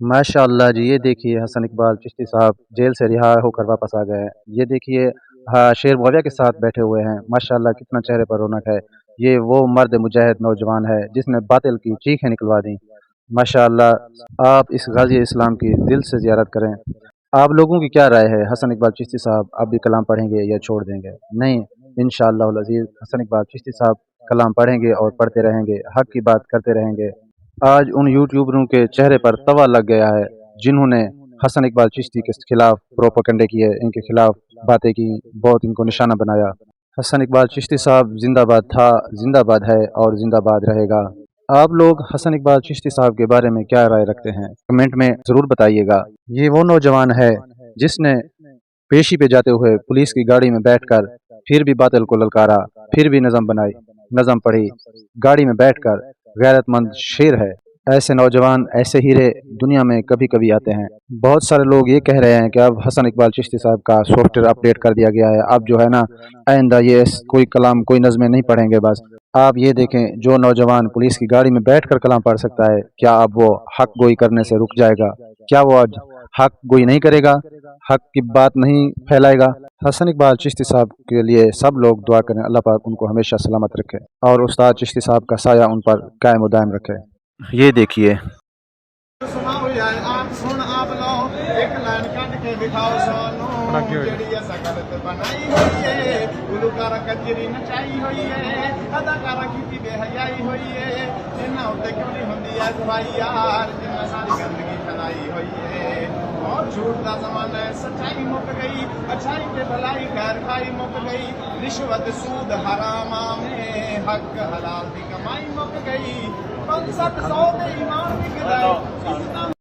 माशाअल्लाह जी, ये देखिए हसन इकबाल चिश्ती साहब जेल से रिहा होकर वापस आ गए हैं। ये देखिए शेर मुआविया के साथ बैठे हुए हैं। माशाअल्लाह कितना चेहरे पर रौनक है। ये वो मर्द मुजाहिद नौजवान है जिसने बातिल की चीखें निकलवा दी। माशाअल्लाह आप इस गाज़ी इस्लाम की दिल से ज़ियारत करें। आप लोगों की क्या राय है? हसन इकबाल चिश्ती साहब आप भी कलाम पढ़ेंगे या छोड़ देंगे? नहीं, इंशाअल्लाहुल अज़ीज़ हसन इकबाल चिश्ती साहब कलाम पढ़ेंगे और पढ़ते रहेंगे, हक़ की बात करते रहेंगे। आज उन यूट्यूबरों के चेहरे पर तवा लग गया है जिन्होंने हसन इकबाल चिश्ती के खिलाफ प्रोपेगेंडे किए, इनके खिलाफ बातें की, बहुत इनको निशाना बनाया। हसन इकबाल चिश्ती साहब जिंदाबाद था, जिंदाबाद है और जिंदाबाद रहेगा। आप लोग हसन इकबाल चिश्ती साहब के बारे में क्या राय रखते हैं? कमेंट में ज़रूर बताइएगा। ये वो नौजवान है जिसने पेशी पे जाते हुए पुलिस की गाड़ी में बैठकर फिर भी बातिल को ललकारा, फिर भी नज़म बनाई, नज़म पढ़ी, गाड़ी में बैठकर गैरतमंद शेर है। ऐसे नौजवान, ऐसे हीरे दुनिया में कभी कभी आते हैं। बहुत सारे लोग ये कह रहे हैं कि अब हसन इकबाल चिश्ती साहब का सॉफ्टवेयर अपडेट कर दिया गया है, अब जो है ना आइंदा ये कोई कलाम कोई नज़में नहीं पढ़ेंगे। बस आप ये देखें, जो नौजवान पुलिस की गाड़ी में बैठकर कलाम पढ़ सकता है, क्या अब वो हक गोई करने से रुक जाएगा? क्या वो आज हक गोई नहीं करेगा, हक की बात नहीं फैलाएगा? हसन इकबाल चिश्ती साहब के लिए सब लोग दुआ करें, अल्लाह पाक उनको हमेशा सलामत रखे और उस्ताद चिश्ती साहब का साया उन पर कायम दायम रखे। ये देखिए ਸੁਣਾਓ ਯਾਰ ਆਪ ਸੁਣ ਆਪ ਲਓ ਇੱਕ ਲਾਈਨ ਕੱਢ ਕੇ ਦਿਖਾਓ ਸਾਨੂੰ ਜਿਹੜੀ ਅਸਾਂ ਗਲਤ ਬਣਾਈ ਹੋਈ ਏ ਗੁਲੂਕਾਰਾ ਕਜਰੀ ਨਚਾਈ ਹੋਈ ਏ ਅਦਾਕਾਰਾ ਕੀਤੀ ਬੇਹਯਾਈ ਹੋਈ ਏ ਇਹਨਾਂ ਉੱਤੇ ਕਿਉਂ ਨਹੀਂ ਹੁੰਦੀ ਐ ਸਫਾਈ ਯਾਰ ਜਿੰਨਾ ਸਾਰੀ ਗੰਦਗੀ ਫੈਲਾਈ ਹੋਈ ਏ और झूठ का जमाना है सच्चाई मुक गई अच्छाई पे भलाई खैर खाई मुक गई रिश्वत सूद हराम में हक हलाल की कमाई मुक गई 500 ईमान बिक गए